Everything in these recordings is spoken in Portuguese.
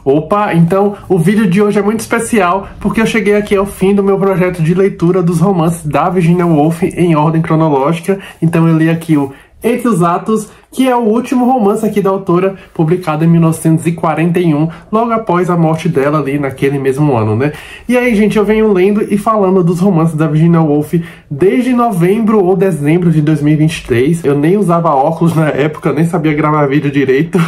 Opa, então o vídeo de hoje é muito especial porque eu cheguei aqui ao fim do meu projeto de leitura dos romances da Virginia Woolf em ordem cronológica. Então eu li aqui o Entre os Atos, que é o último romance aqui da autora, publicado em 1941, logo após a morte dela ali naquele mesmo ano, né? E aí, gente, eu venho lendo e falando dos romances da Virginia Woolf desde novembro ou dezembro de 2023. Eu nem usava óculos na época, nem sabia gravar vídeo direito.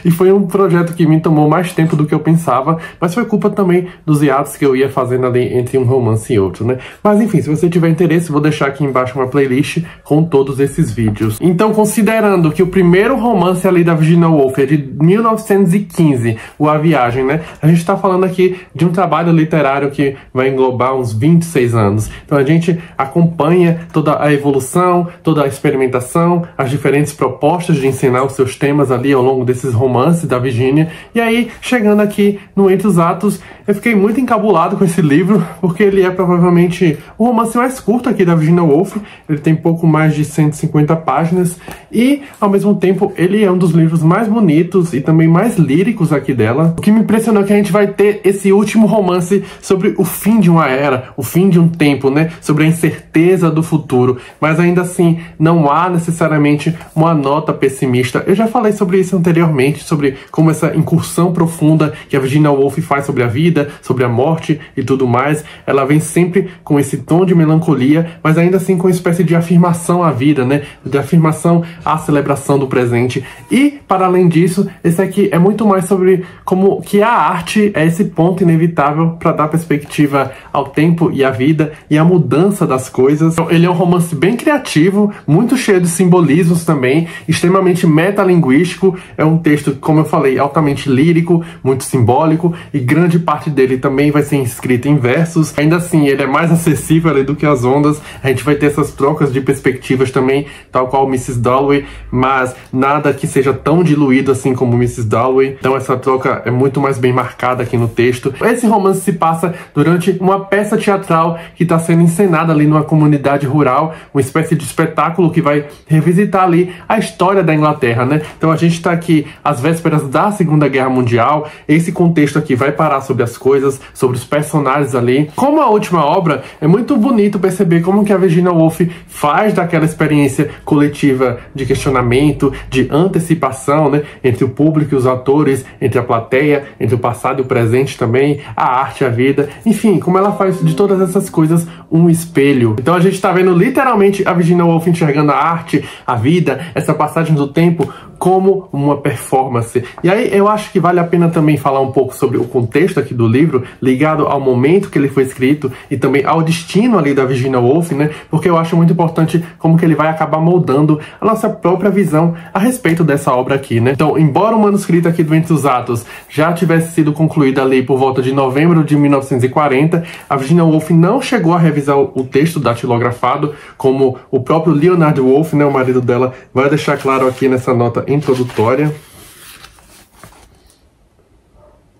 E foi um projeto que me tomou mais tempo do que eu pensava, mas foi culpa também dos hiatos que eu ia fazendo ali entre um romance e outro, né? Mas enfim, se você tiver interesse, vou deixar aqui embaixo uma playlist com todos esses vídeos. Então, considerando que o primeiro romance ali da Virginia Woolf é de 1915, o A Viagem, né? A gente tá falando aqui de um trabalho literário que vai englobar uns 26 anos. Então a gente acompanha toda a evolução, toda a experimentação, as diferentes propostas de ensinar os seus temas ali ao longo desses romances da Virginia. E aí, chegando aqui no Entre os Atos, eu fiquei muito encabulado com esse livro, porque ele é provavelmente o romance mais curto aqui da Virginia Woolf. Ele tem pouco mais de 150 páginas e, ao mesmo tempo, ele é um dos livros mais bonitos e também mais líricos aqui dela. O que me impressionou é que a gente vai ter esse último romance sobre o fim de uma era, o fim de um tempo, né? Sobre a incerteza do futuro. Mas ainda assim, não há necessariamente uma nota pessimista. Eu já falei sobre isso anteriormente, sobre como essa incursão profunda que a Virginia Woolf faz sobre a vida, sobre a morte e tudo mais, ela vem sempre com esse tom de melancolia, mas ainda assim com uma espécie de afirmação à vida, né? De afirmação à celebração do presente. E, para além disso, esse aqui é muito mais sobre como que a arte é esse ponto inevitável para dar perspectiva ao tempo e à vida e à mudança das coisas. Então, ele é um romance bem criativo, muito cheio de simbolismos também, extremamente metalinguístico. É um texto, como eu falei, altamente lírico, muito simbólico, e grande parte dele também vai ser escrito em versos. Ainda assim, ele é mais acessível ali do que As Ondas. A gente vai ter essas trocas de perspectivas também, tal qual Mrs. Dalloway, mas nada que seja tão diluído assim como Mrs. Dalloway. Então essa troca é muito mais bem marcada aqui no texto. Esse romance se passa durante uma peça teatral que está sendo encenada ali numa comunidade rural, uma espécie de espetáculo que vai revisitar ali a história da Inglaterra, né? Então a gente está aqui às vésperas da Segunda Guerra Mundial. Esse contexto aqui vai parar sobre as coisas, sobre os personagens ali. Como a última obra, é muito bonito perceber como que a Virginia Woolf faz daquela experiência coletiva de questionamento, de antecipação, né, entre o público e os atores, entre a plateia, entre o passado e o presente também, a arte e a vida, enfim, como ela faz de todas essas coisas um espelho. Então a gente tá vendo literalmente a Virginia Woolf enxergando a arte, a vida, essa passagem do tempo como uma performance. E aí eu acho que vale a pena também falar um pouco sobre o contexto aqui do livro, ligado ao momento que ele foi escrito e também ao destino ali da Virginia Woolf, né? Porque eu acho muito importante como que ele vai acabar moldando a nossa própria visão a respeito dessa obra aqui, né? Então, embora o manuscrito aqui do Entre os Atos já tivesse sido concluído ali por volta de novembro de 1940, a Virginia Woolf não chegou a revisar o texto datilografado, como o próprio Leonard Woolf, né, o marido dela, vai deixar claro aqui nessa nota introdutória.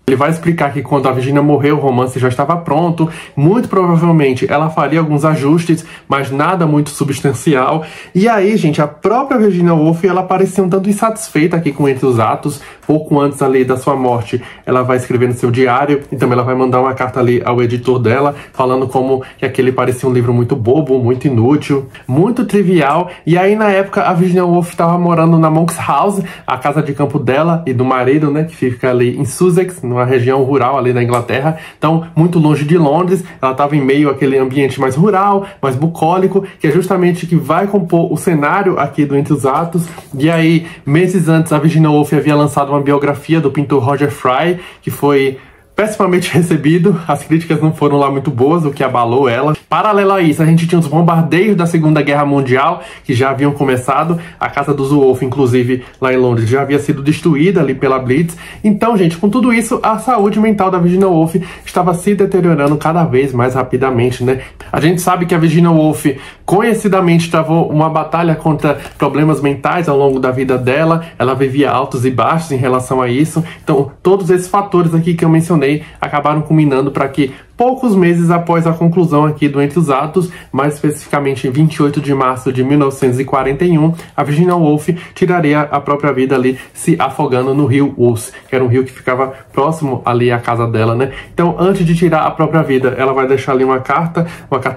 Ele vai explicar que quando a Virginia morreu, o romance já estava pronto. Muito provavelmente ela faria alguns ajustes, mas nada muito substancial. E aí, gente, a própria Virginia Woolf, ela parecia um tanto insatisfeita aqui com Entre os Atos. Pouco antes ali da sua morte, ela vai escrever no seu diário e também ela vai mandar uma carta ali ao editor dela, falando como que aquele parecia um livro muito bobo, muito inútil, muito trivial. E aí, na época, a Virginia Woolf estava morando na Monk's House, a casa de campo dela e do marido, né, que fica ali em Sussex, numa região rural ali da Inglaterra, então muito longe de Londres. Ela estava em meio àquele ambiente mais rural, mais bucólico, que é justamente que vai compor o cenário aqui do Entre os Atos. E aí, meses antes, a Virginia Woolf havia lançado uma biografia do pintor Roger Fry, que foi pessimamente recebido, as críticas não foram lá muito boas, o que abalou ela. Paralelo a isso, a gente tinha os bombardeios da Segunda Guerra Mundial, que já haviam começado. A casa dos Woolf, inclusive, lá em Londres, já havia sido destruída ali pela Blitz. Então, gente, com tudo isso, a saúde mental da Virginia Woolf estava se deteriorando cada vez mais rapidamente, né? A gente sabe que a Virginia Woolf, conhecidamente, travou uma batalha contra problemas mentais ao longo da vida dela. Ela vivia altos e baixos em relação a isso. Então, todos esses fatores aqui que eu mencionei acabaram culminando para que poucos meses após a conclusão aqui do Entre os Atos, mais especificamente em 28 de março de 1941, a Virginia Woolf tiraria a própria vida ali se afogando no rio Ouse, que era um rio que ficava próximo ali à casa dela, né? Então, antes de tirar a própria vida, ela vai deixar ali uma carta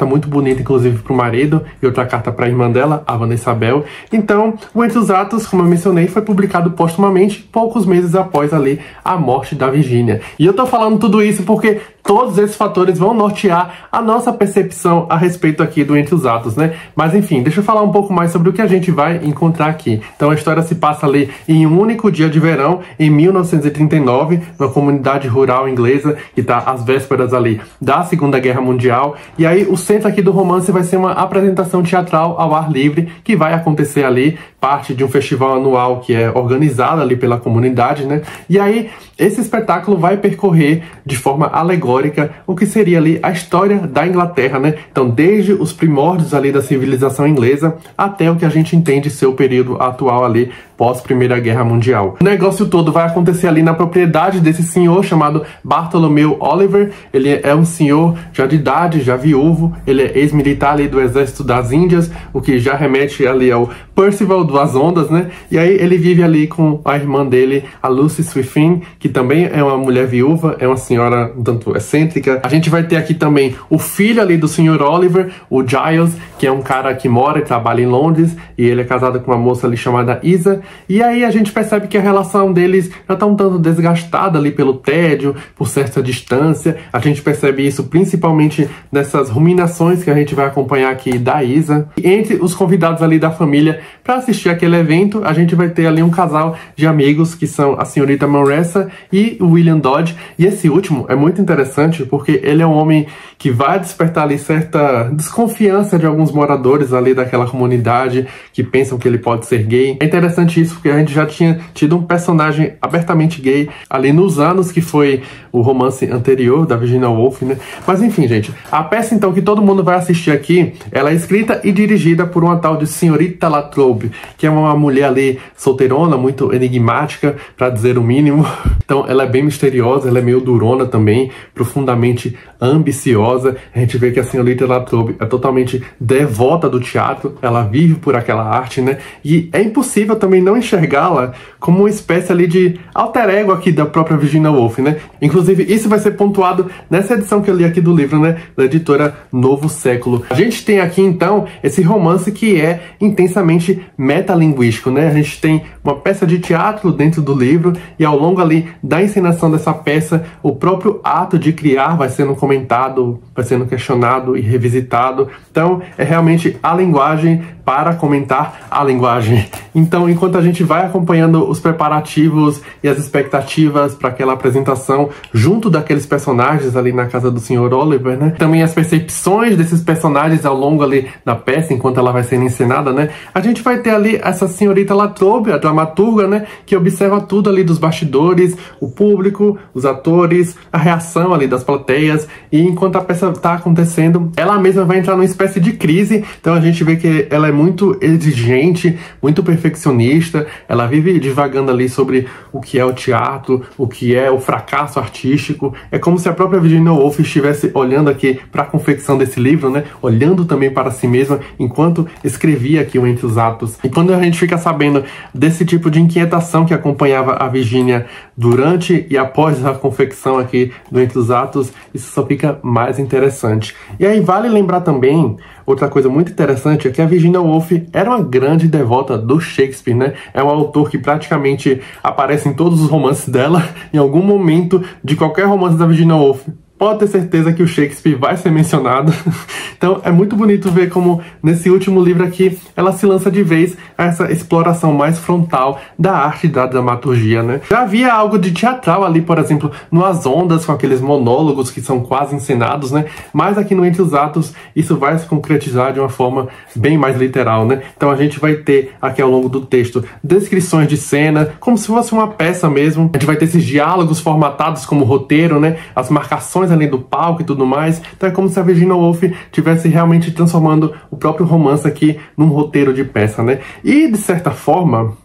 muito bonita, inclusive para o marido, e outra carta para a irmã dela, a Vanessa Bell. Então, o Entre os Atos, como eu mencionei, foi publicado póstumamente, poucos meses após ali a morte da Virginia. E eu tô falando tudo isso porque todos esses fatores vão nortear a nossa percepção a respeito aqui do Entre os Atos, né? Mas enfim, deixa eu falar um pouco mais sobre o que a gente vai encontrar aqui. Então a história se passa ali em um único dia de verão, em 1939, numa comunidade rural inglesa, que está às vésperas ali da Segunda Guerra Mundial. E aí o centro aqui do romance vai ser uma apresentação teatral ao ar livre, que vai acontecer ali, parte de um festival anual que é organizado ali pela comunidade, né? E aí esse espetáculo vai percorrer de forma alegórica o que seria ali a história da Inglaterra, né? Então, desde os primórdios ali da civilização inglesa até o que a gente entende ser o período atual ali pós Primeira Guerra Mundial. O negócio todo vai acontecer ali na propriedade desse senhor chamado Bartholomew Oliver. Ele é um senhor já de idade, já viúvo, ele é ex-militar ali do Exército das Índias, o que já remete ali ao Percival das Ondas, né? E aí ele vive ali com a irmã dele, a Lucy Swiffin, que também é uma mulher viúva, é uma senhora um tanto excêntrica. A gente vai ter aqui também o filho ali do senhor Oliver, o Giles, que é um cara que mora e trabalha em Londres, e ele é casado com uma moça ali chamada Isa. E aí a gente percebe que a relação deles já está um tanto desgastada ali pelo tédio, por certa distância. A gente percebe isso principalmente nessas ruminações que a gente vai acompanhar aqui da Isa. E entre os convidados ali da família para assistir aquele evento, a gente vai ter ali um casal de amigos, que são a senhorita Manresa e o William Dodge. E esse último é muito interessante porque ele é um homem que vai despertar ali certa desconfiança de alguns moradores ali daquela comunidade que pensam que ele pode ser gay. É interessante isso porque a gente já tinha tido um personagem abertamente gay ali nos anos que foi o romance anterior da Virginia Woolf, né? Mas enfim, gente, a peça então que todo mundo vai assistir aqui, ela é escrita e dirigida por uma tal de senhorita La Trobe, que é uma mulher ali solteirona, muito enigmática, para dizer o mínimo. Então ela é bem misteriosa, ela é meio durona também, profundamente ambiciosa. A gente vê que a senhorita La Trobe é totalmente devota do teatro, ela vive por aquela arte, né? E é impossível também não enxergá-la como uma espécie ali de alter ego aqui da própria Virginia Woolf, né? Inclusive, isso vai ser pontuado nessa edição que eu li aqui do livro, né? Da editora Novo Século. A gente tem aqui, então, esse romance que é intensamente metalinguístico, né? A gente tem uma peça de teatro dentro do livro e ao longo ali da encenação dessa peça, o próprio ato de criar vai sendo comentado, vai sendo questionado e revisitado. Então, é realmente a linguagem para comentar a linguagem. Então, enquanto a gente vai acompanhando os preparativos e as expectativas para aquela apresentação junto daqueles personagens ali na casa do Sr. Oliver, né? Também as percepções desses personagens ao longo ali da peça, enquanto ela vai sendo encenada, né? A gente vai ter ali essa senhorita La Trobe, a dramaturga, né? Que observa tudo ali dos bastidores, o público, os atores, a reação ali das plateias, e enquanto a peça está acontecendo, ela mesma vai entrar numa espécie de crise. Então a gente vê que ela é muito exigente, muito perfeccionista, ela vive divagando ali sobre o que é o teatro, o que é o fracasso artístico. É como se a própria Virginia Woolf estivesse olhando aqui para a confecção desse livro, né? Olhando também para si mesma enquanto escrevia aqui o Entre os Atos. E quando a gente fica sabendo desse tipo de inquietação que acompanhava a Virginia durante e após a confecção aqui do Entre os Atos, isso só fica mais interessante. E aí vale lembrar também, outra coisa muito interessante é que a Virginia Woolf era uma grande devota do Shakespeare, né? É um autor que praticamente aparece em todos os romances dela. Em algum momento de qualquer romance da Virginia Woolf, pode ter certeza que o Shakespeare vai ser mencionado. Então é muito bonito ver como nesse último livro aqui ela se lança de vez a essa exploração mais frontal da arte e da dramaturgia, né? Já havia algo de teatral ali, por exemplo, no As Ondas, com aqueles monólogos que são quase encenados, né? Mas aqui no Entre os Atos isso vai se concretizar de uma forma bem mais literal, né? Então a gente vai ter aqui ao longo do texto descrições de cena, como se fosse uma peça mesmo. A gente vai ter esses diálogos formatados como roteiro, né? As marcações ali do palco e tudo mais. Então é como se a Virginia Woolf estivesse realmente transformando o próprio romance aqui num roteiro de peça, né? E de certa forma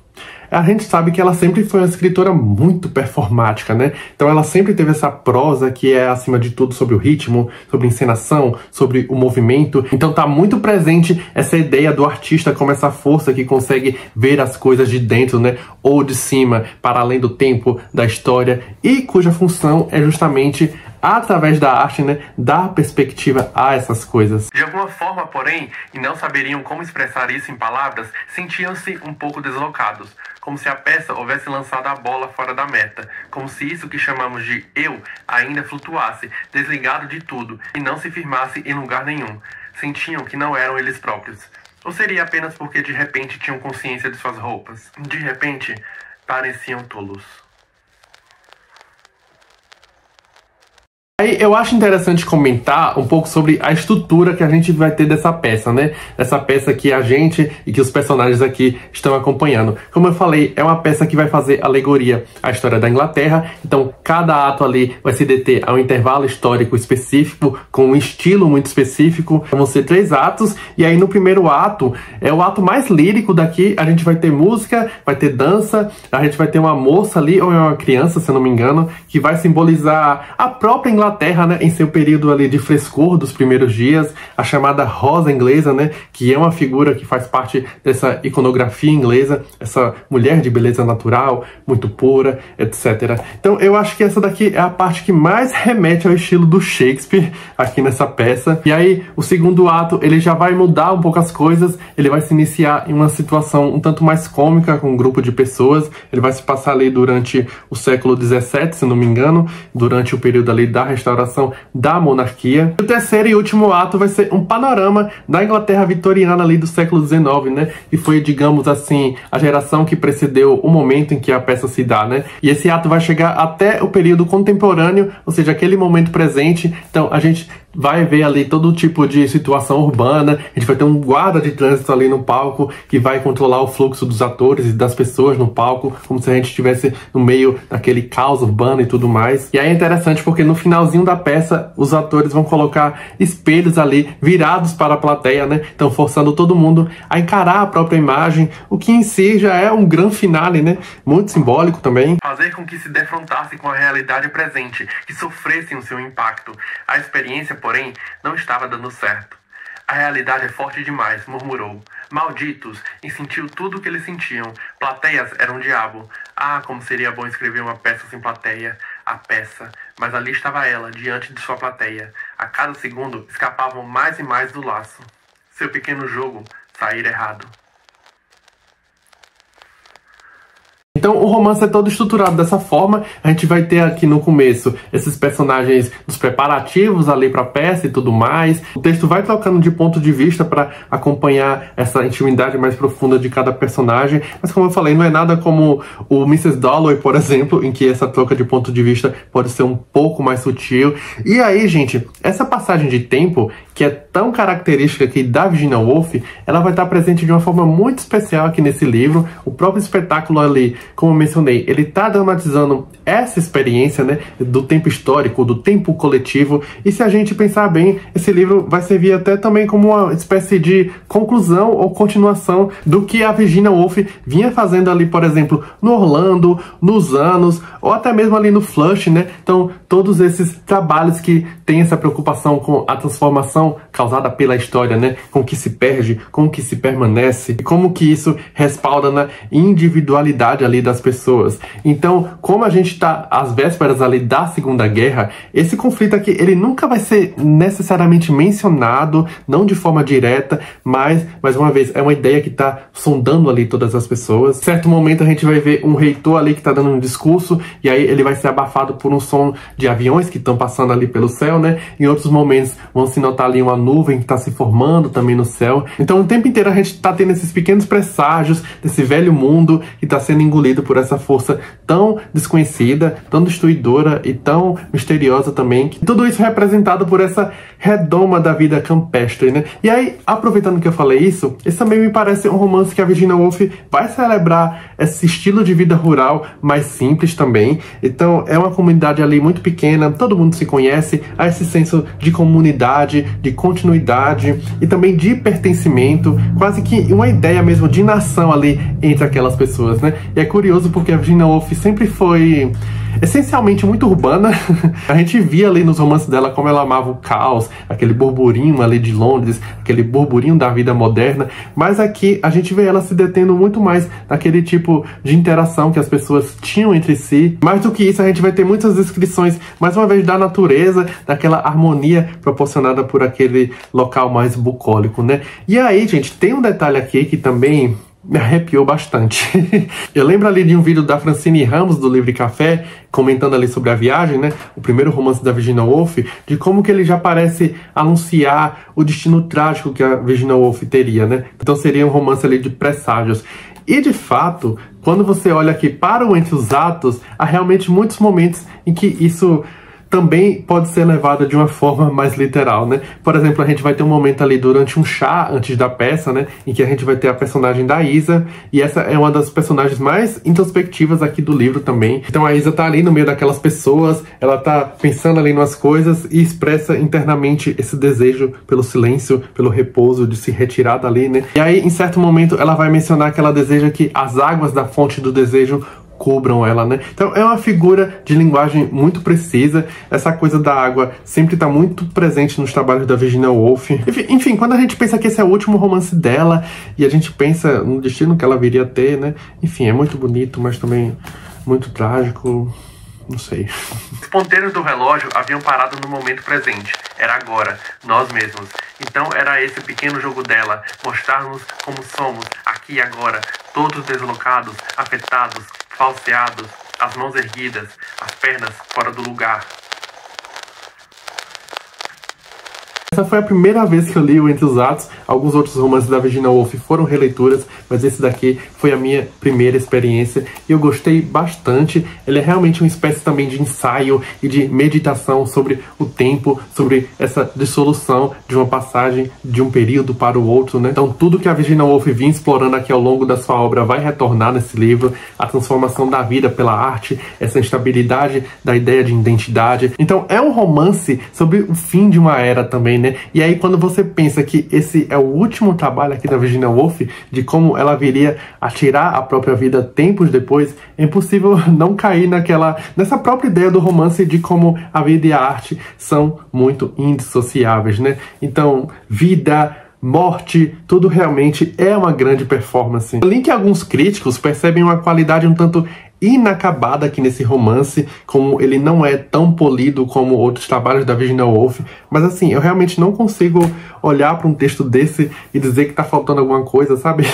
a gente sabe que ela sempre foi uma escritora muito performática, né? Então ela sempre teve essa prosa que é, acima de tudo, sobre o ritmo, sobre encenação, sobre o movimento. Então tá muito presente essa ideia do artista como essa força que consegue ver as coisas de dentro, né? Ou de cima, para além do tempo, da história, e cuja função é justamente, através da arte, né, dar perspectiva a essas coisas. De alguma forma, porém, e não saberiam como expressar isso em palavras, sentiam-se um pouco deslocados, como se a peça houvesse lançado a bola fora da meta, como se isso que chamamos de eu ainda flutuasse, desligado de tudo, e não se firmasse em lugar nenhum. Sentiam que não eram eles próprios. Ou seria apenas porque de repente tinham consciência de suas roupas? De repente, pareciam tolos. Aí eu acho interessante comentar um pouco sobre a estrutura que a gente vai ter dessa peça, né? Dessa peça que a gente e que os personagens aqui estão acompanhando. Como eu falei, é uma peça que vai fazer alegoria à história da Inglaterra, então cada ato ali vai se deter a um intervalo histórico específico, com um estilo muito específico. Vão ser 3 atos, e aí no primeiro ato, é o ato mais lírico daqui, a gente vai ter música, vai ter dança, a gente vai ter uma moça ali, ou é uma criança, se eu não me engano, que vai simbolizar a própria Inglaterra, né, em seu período ali de frescor dos primeiros dias, a chamada rosa inglesa, né, que é uma figura que faz parte dessa iconografia inglesa, essa mulher de beleza natural, muito pura, etc. Então eu acho que essa daqui é a parte que mais remete ao estilo do Shakespeare aqui nessa peça. E aí o segundo ato, ele já vai mudar um pouco as coisas, ele vai se iniciar em uma situação um tanto mais cômica com um grupo de pessoas, ele vai se passar ali durante o século XVII, se não me engano, durante o período ali da restauração da monarquia. O terceiro e último ato vai ser um panorama da Inglaterra vitoriana ali do século XIX, né? E foi, digamos assim, a geração que precedeu o momento em que a peça se dá, né? E esse ato vai chegar até o período contemporâneo, ou seja, aquele momento presente. Então a gente vai ver ali todo tipo de situação urbana, a gente vai ter um guarda de trânsito ali no palco que vai controlar o fluxo dos atores e das pessoas no palco, como se a gente estivesse no meio daquele caos urbano e tudo mais. E aí é interessante porque no finalzinho da peça, os atores vão colocar espelhos ali virados para a plateia, né? Então forçando todo mundo a encarar a própria imagem, o que em si já é um grande finale, né? Muito simbólico também. Fazer com que se defrontasse com a realidade presente, que sofressem o seu impacto. A experiência, porém, não estava dando certo. A realidade é forte demais, murmurou. Malditos, e sentiu tudo o que eles sentiam. Plateias eram um diabo. Ah, como seria bom escrever uma peça sem plateia. A peça. Mas ali estava ela, diante de sua plateia. A cada segundo, escapavam mais e mais do laço. Seu pequeno jogo sair errado. Então o romance é todo estruturado dessa forma. A gente vai ter aqui no começo esses personagens dos preparativos ali para a peça e tudo mais. O texto vai trocando de ponto de vista para acompanhar essa intimidade mais profunda de cada personagem. Mas como eu falei, não é nada como o Mrs. Dalloway, por exemplo, em que essa troca de ponto de vista pode ser um pouco mais sutil. E aí, gente, essa passagem de tempo, que é tão característica aqui da Virginia Woolf, ela vai estar presente de uma forma muito especial aqui nesse livro. O próprio espetáculo ali, como eu mencionei, ele está dramatizando essa experiência, né, do tempo histórico, do tempo coletivo. E se a gente pensar bem, esse livro vai servir até também como uma espécie de conclusão ou continuação do que a Virginia Woolf vinha fazendo ali, por exemplo, no Orlando, nos Anos, ou até mesmo ali no Flush, né? Então, todos esses trabalhos que têm essa preocupação com a transformação causada pela história, né? Com o que se perde, com o que se permanece, e como que isso respalda na individualidade ali das pessoas. Então, como a gente está às vésperas ali da Segunda Guerra, esse conflito aqui, ele nunca vai ser necessariamente mencionado, não de forma direta, mas, mais uma vez, é uma ideia que está sondando ali todas as pessoas. Em certo momento a gente vai ver um reitor ali que está dando um discurso, e aí ele vai ser abafado por um som de aviões que estão passando ali pelo céu, né? Em outros momentos vão se notar ali uma nuvem que está se formando também no céu. Então o tempo inteiro a gente está tendo esses pequenos presságios desse velho mundo que está sendo engolido por essa força tão desconhecida, tão destruidora e tão misteriosa também. Tudo isso representado por essa redoma da vida campestre, né? E aí, aproveitando que eu falei isso, esse também me parece um romance que a Virginia Woolf vai celebrar esse estilo de vida rural mais simples também. Então é uma comunidade ali muito pequena, todo mundo se conhece, há esse senso de comunidade, de continuidade e também de pertencimento, quase que uma ideia mesmo de nação ali entre aquelas pessoas, né? E é curioso porque a Virginia Woolf sempre foi essencialmente muito urbana. A gente via ali nos romances dela como ela amava o caos, aquele burburinho ali de Londres, aquele burburinho da vida moderna, mas aqui a gente vê ela se detendo muito mais naquele tipo de interação que as pessoas tinham entre si. Mais do que isso, a gente vai ter muitas descrições, mais uma vez, da natureza, daquela harmonia proporcionada por aquele local mais bucólico, né? E aí, gente, tem um detalhe aqui que também me arrepiou bastante. Eu lembro ali de um vídeo da Francine Ramos, do Livre Café, comentando ali sobre a viagem, né? O primeiro romance da Virginia Woolf, de como que ele já parece anunciar o destino trágico que a Virginia Woolf teria, né? Então seria um romance ali de presságios. E de fato, quando você olha aqui para o Entre os Atos, há realmente muitos momentos em que isso também pode ser levado de uma forma mais literal, né? Por exemplo, a gente vai ter um momento ali durante um chá, antes da peça, né? Em que a gente vai ter a personagem da Isa, e essa é uma das personagens mais introspectivas aqui do livro também. Então a Isa tá ali no meio daquelas pessoas, ela tá pensando ali nas coisas e expressa internamente esse desejo pelo silêncio, pelo repouso, de se retirar dali, né? E aí, em certo momento, ela vai mencionar que ela deseja que as águas da fonte do desejo cubram ela, né? Então é uma figura de linguagem muito precisa. Essa coisa da água sempre está muito presente nos trabalhos da Virginia Woolf. Enfim, quando a gente pensa que esse é o último romance dela e a gente pensa no destino que ela viria a ter, né? Enfim, é muito bonito, mas também muito trágico. Não sei. Os ponteiros do relógio haviam parado no momento presente. Era agora, nós mesmos. Então era esse pequeno jogo dela, mostrar-nos como somos, aqui e agora, todos deslocados, afetados, falseados, as mãos erguidas, as pernas fora do lugar. Essa foi a primeira vez que eu li o Entre os Atos. Alguns outros romances da Virginia Woolf foram releituras, mas esse daqui foi a minha primeira experiência e eu gostei bastante. Ele é realmente uma espécie também de ensaio e de meditação sobre o tempo, sobre essa dissolução de uma passagem de um período para o outro, né? Então tudo que a Virginia Woolf vinha explorando aqui ao longo da sua obra vai retornar nesse livro. A transformação da vida pela arte, essa instabilidade da ideia de identidade. Então é um romance sobre o fim de uma era também, né? E aí quando você pensa que esse é o último trabalho aqui da Virginia Woolf, de como ela viria a tirar a própria vida tempos depois, é impossível não cair nessa própria ideia do romance de como a vida e a arte são muito indissociáveis, né? Então, vida, morte, tudo realmente é uma grande performance. Além que alguns críticos percebem uma qualidade um tanto inacabada aqui nesse romance, como ele não é tão polido como outros trabalhos da Virginia Woolf, mas assim, eu realmente não consigo olhar para um texto desse e dizer que tá faltando alguma coisa, sabe?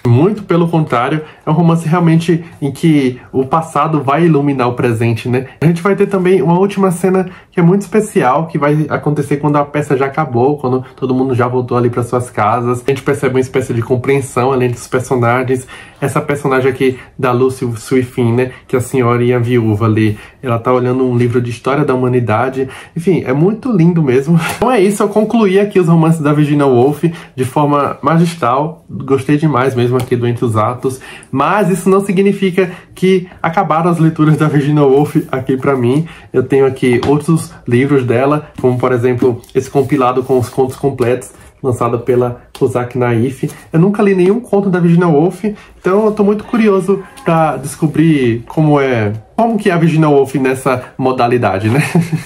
Muito pelo contrário, é um romance realmente em que o passado vai iluminar o presente, né? A gente vai ter também uma última cena que é muito especial, que vai acontecer quando a peça já acabou, quando todo mundo já voltou ali para suas casas. A gente percebe uma espécie de compreensão ali entre os personagens. Essa personagem aqui da Lucy Swiffin, né, que é a senhorinha viúva ali, ela tá olhando um livro de história da humanidade. Enfim, é muito lindo mesmo. Então é isso, eu concluí aqui os romances da Virginia Woolf de forma magistral. Gostei demais mesmo aqui do Entre os Atos, mas isso não significa que acabaram as leituras da Virginia Woolf aqui pra mim. Eu tenho aqui outros livros dela, como por exemplo esse compilado com os contos completos, lançado pela Kozak Naif. Eu nunca li nenhum conto da Virginia Woolf, então eu tô muito curioso pra descobrir como que é a Virginia Woolf nessa modalidade, né?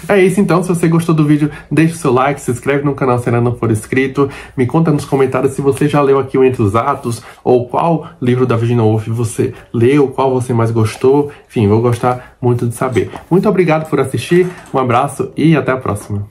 É isso então, se você gostou do vídeo, deixa o seu like, se inscreve no canal se ainda não for inscrito, me conta nos comentários se você já leu aqui o Entre os Atos, ou qual livro da Virginia Woolf você leu, qual você mais gostou. Enfim, vou gostar muito de saber. Muito obrigado por assistir, um abraço e até a próxima.